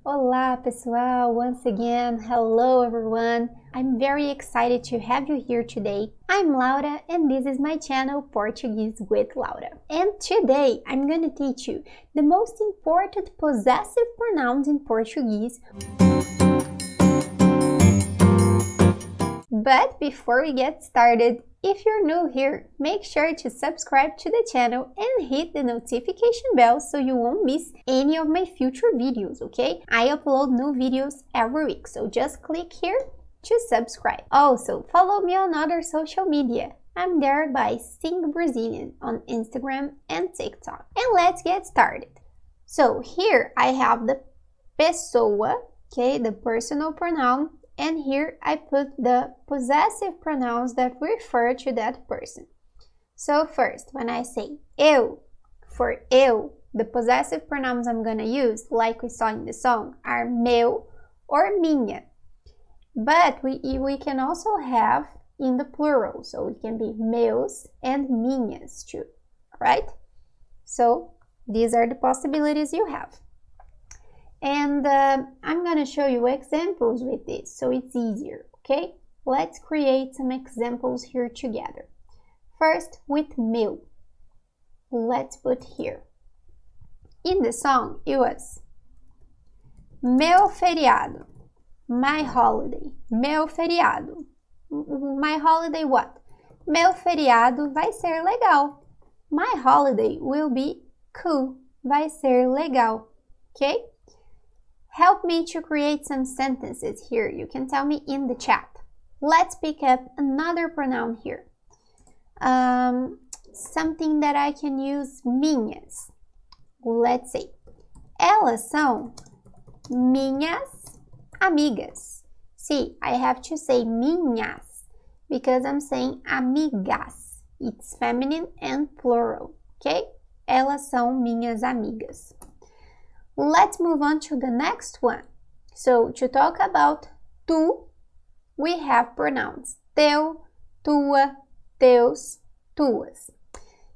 Olá, pessoal! Once again, hello everyone! I'm very excited to have you here today. I'm Laura and this is my channel Portuguese with Laura. And today I'm going to teach you the most important possessive pronouns in Portuguese. But before we get started, if you're new here, make sure to subscribe to the channel and hit the notification bell so you won't miss any of my future videos, okay? I upload new videos every week, so just click here to subscribe. Also, follow me on other social media. I'm there by Sing Brazilian on Instagram and TikTok. And let's get started. So here I have the pessoa, okay, the personal pronoun. And here I put the possessive pronouns that refer to that person. So first, when I say eu, for eu, the possessive pronouns I'm going to use, like we saw in the song, are meu or minha. But we can also have in the plural, so it can be meus and minhas too, right? So these are the possibilities you have. And I'm going to show you examples with this, so it's easier, okay? Let's create some examples here together. First, with meu. Let's put here. In the song, it was meu feriado, my holiday. Meu feriado. My holiday what? Meu feriado vai ser legal. My holiday will be cool. Vai ser legal, okay? Help me to create some sentences here. You can tell me in the chat. Let's pick up another pronoun here. Something that I can use, minhas. Let's say, elas são minhas amigas. See, I have to say minhas because I'm saying amigas. It's feminine and plural, okay? Elas são minhas amigas. Let's move on to the next one. So, to talk about tu, we have pronouns teu, tua, teus, tuas.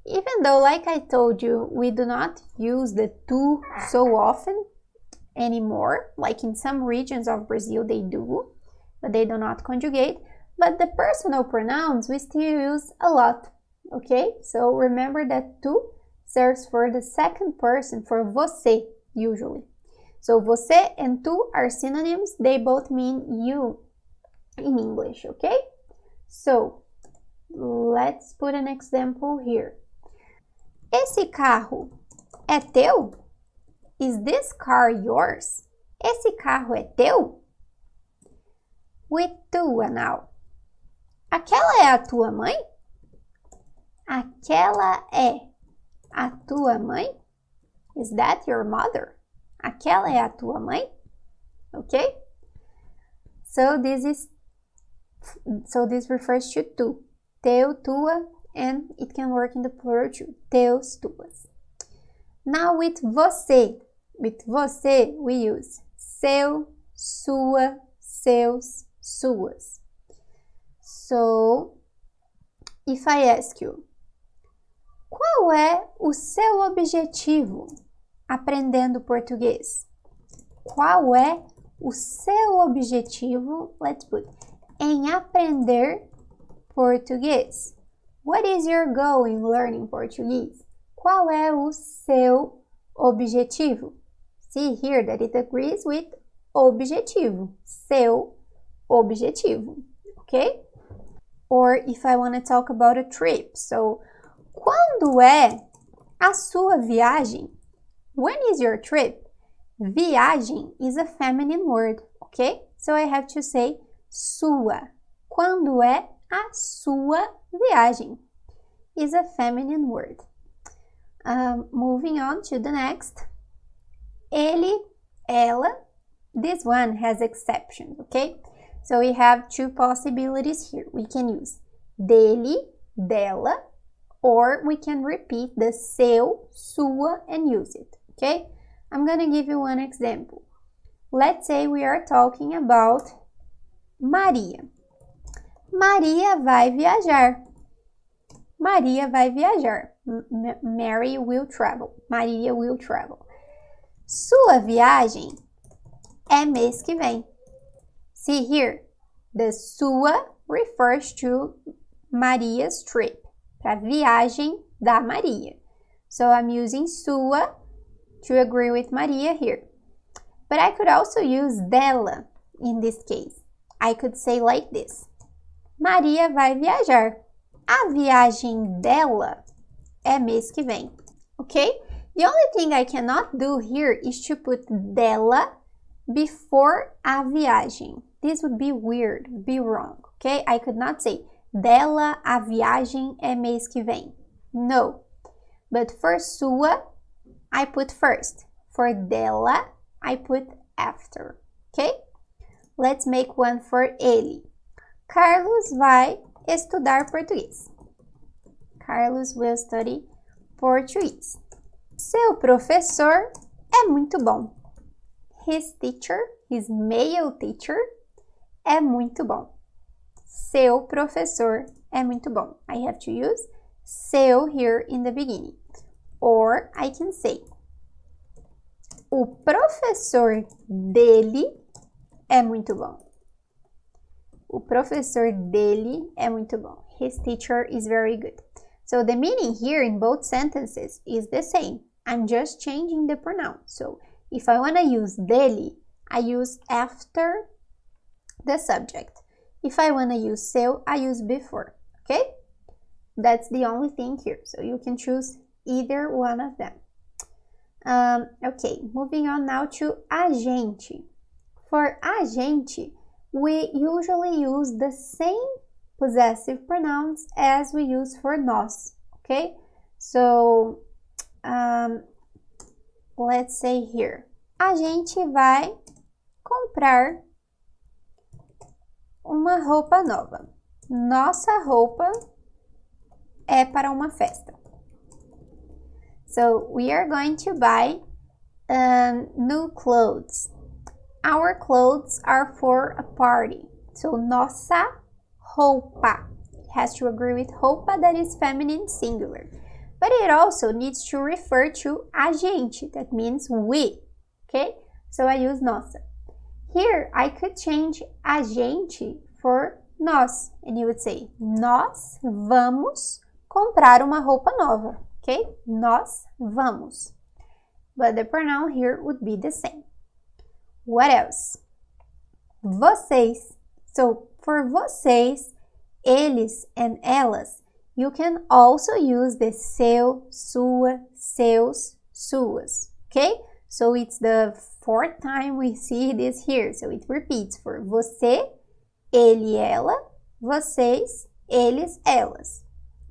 Even though, like I told you, we do not use the tu so often anymore, like in some regions of Brazil they do, but they do not conjugate. But the personal pronouns we still use a lot, okay? So remember that tu serves for the second person, for você, usually. So você and tu are synonyms. They both mean you in English, okay? So let's put an example here. Esse carro é teu? Is this car yours? Esse carro é teu? With tua now. Aquela é a tua mãe? Aquela é a tua mãe? Is that your mother? Aquela é a tua mãe? Okay? So this refers to tu. Teu, tua, and it can work in the plural too. Teus, tuas. Now with você. With você we use seu, sua, seus, suas. So if I ask you, qual é o seu objetivo aprendendo português? Qual é o seu objetivo, let's put, em aprender português? What is your goal in learning Portuguese? Qual é o seu objetivo? See here that it agrees with objetivo. Seu objetivo, okay? Or if I want to talk about a trip, so quando é a sua viagem? When is your trip? Viagem is a feminine word, okay? So I have to say sua. Quando é a sua viagem? Is a feminine word. Moving on to the next. Ele, ela. This one has exceptions, okay? So we have two possibilities here. We can use dele, dela, or we can repeat the seu, sua, and use it, okay? I'm gonna give you one example. Let's say we are talking about Maria. Maria vai viajar. Maria vai viajar. Mary will travel. Maria will travel. Sua viagem é mês que vem. See here, the sua refers to Maria's trip, para viagem da Maria. So I'm using sua to agree with Maria here. But I could also use dela in this case. I could say like this. Maria vai viajar. A viagem dela é mês que vem. Okay? The only thing I cannot do here is to put dela before a viagem. This would be weird, would be wrong. Okay? I could not say dela a viagem é mês que vem. No. But for sua, I put first. For dela, I put after. Okay? Let's make one for ele. Carlos vai estudar português. Carlos will study Portuguese. Seu professor é muito bom. His teacher, his male teacher, é muito bom. Seu professor é muito bom. I have to use seu here in the beginning. Or I can say, o professor dele é muito bom. O professor dele é muito bom. His teacher is very good. So the meaning here in both sentences is the same. I'm just changing the pronoun. So if I want to use dele, I use after the subject. If I want to use seu, I use before. Okay? That's the only thing here. So you can choose either one of them. Okay, moving on now to a gente. For a gente, we usually use the same possessive pronouns as we use for nós, okay? So, let's say here, a gente vai comprar uma roupa nova. Nossa roupa é para uma festa. So, we are going to buy new clothes. Our clothes are for a party. So, nossa roupa. It has to agree with roupa, that is feminine singular. But it also needs to refer to a gente, that means we. Okay? So, I use nossa. Here, I could change a gente for nós. And you would say, nós vamos comprar uma roupa nova. Okay? Nós vamos. But the pronoun here would be the same. What else? Vocês. So, for vocês, eles, and elas, you can also use the seu, sua, seus, suas. Okay? So, it's the fourth time we see this here. So, it repeats for você, ele, ela, vocês, eles, elas.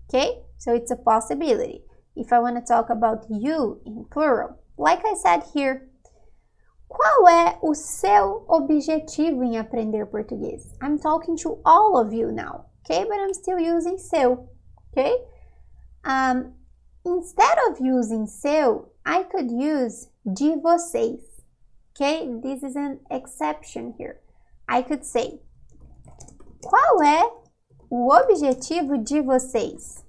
Okay? So, it's a possibility. If I want to talk about you in plural, like I said here, qual é o seu objetivo em aprender português? I'm talking to all of you now, okay? But I'm still using seu, okay? Instead of using seu, I could use de vocês, okay? This is an exception here. I could say, qual é o objetivo de vocês?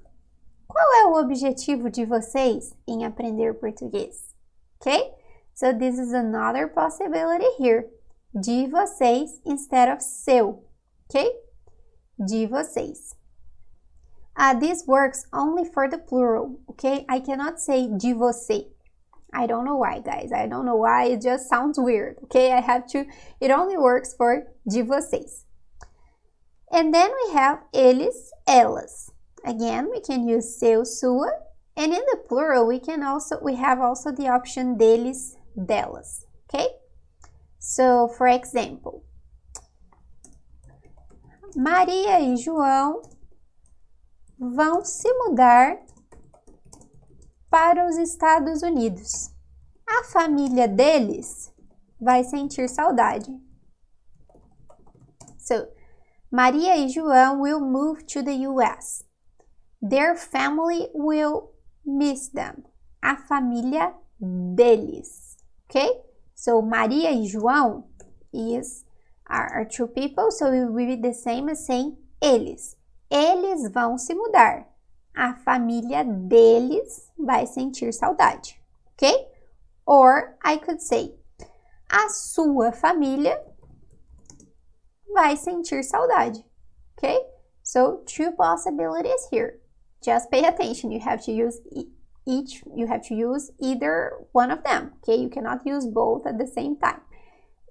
Qual é o objetivo de vocês em aprender português? Okay? So this is another possibility here. De vocês instead of seu. Okay? De vocês. This works only for the plural. Okay? I cannot say de você. I don't know why, guys. I don't know why. It just sounds weird. Okay? It only works for de vocês. And then we have eles, elas. Again, we can use seu, sua, and in the plural we have also the option deles, delas, okay? So, for example, Maria e João vão se mudar para os Estados Unidos. A família deles vai sentir saudade. So, Maria e João will move to the US. Their family will miss them. A família deles. Okay? So, Maria e João are two people, so it will be the same as saying eles. Eles vão se mudar. A família deles vai sentir saudade. Okay? Or I could say, a sua família vai sentir saudade. Okay? So, two possibilities here. Just pay attention. You have to use either one of them. Okay? You cannot use both at the same time.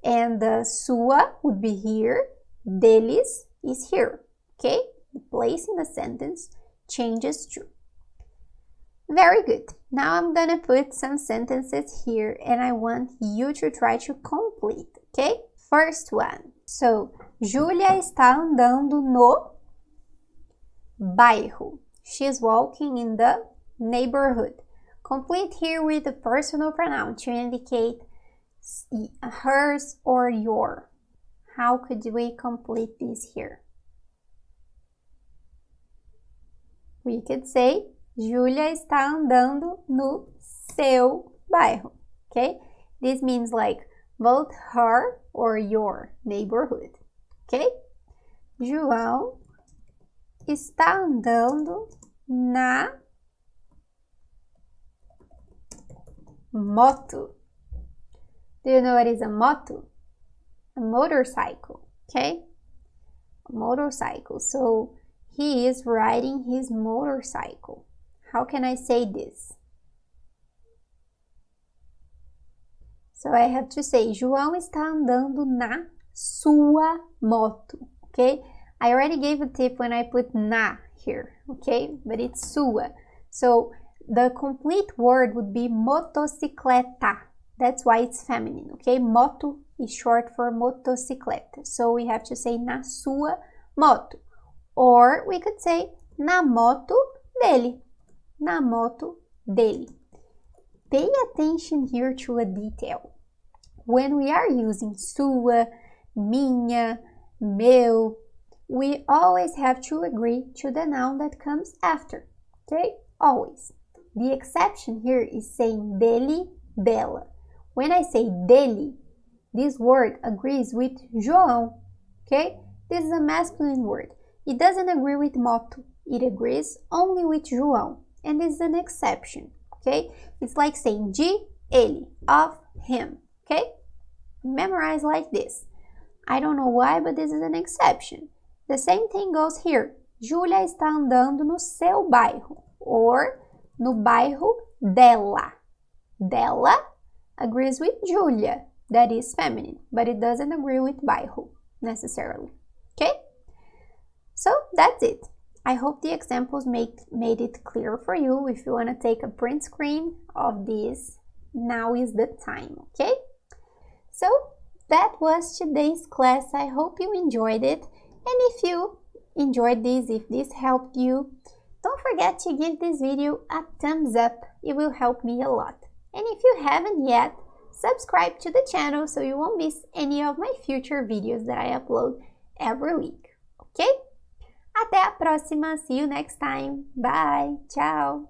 And the sua would be here. Deles is here. Okay? The place in the sentence changes too. Very good. Now I'm gonna put some sentences here and I want you to try to complete. Okay? First one. So, Júlia está andando no bairro. She's walking in the neighborhood. Complete here with the personal pronoun to indicate hers or your. How could we complete this here? We could say, Júlia está andando no seu bairro. Okay? This means like both her or your neighborhood. Okay? João está andando na moto. Do you know what is a moto? A motorcycle. Okay? A motorcycle. So he is riding his motorcycle. How can I say this? So I have to say, João está andando na sua moto. Okay? I already gave a tip when I put na here. Okay? But it's sua. So the complete word would be motocicleta. That's why it's feminine. Okay? Moto is short for motocicleta. So we have to say na sua moto. Or we could say na moto dele. Na moto dele. Pay attention here to a detail. When we are using sua, minha, meu, we always have to agree to the noun that comes after. Okay? Always. The exception here is saying dele, dela. When I say dele, this word agrees with João. Okay? This is a masculine word. It doesn't agree with moto. It agrees only with João. And this is an exception. Okay? It's like saying de ele, of him. Okay? Memorize like this. I don't know why, but this is an exception. The same thing goes here. Júlia está andando no seu bairro. Or no bairro dela. Dela agrees with Júlia. That is feminine. But it doesn't agree with bairro necessarily. Okay? So that's it. I hope the examples made it clear for you. If you want to take a print screen of this, now is the time, okay? So that was today's class. I hope you enjoyed it. And if you enjoyed this, if this helped you, don't forget to give this video a thumbs up. It will help me a lot. And if you haven't yet, subscribe to the channel so you won't miss any of my future videos that I upload every week, okay? Até a próxima. See you next time. Bye. Tchau.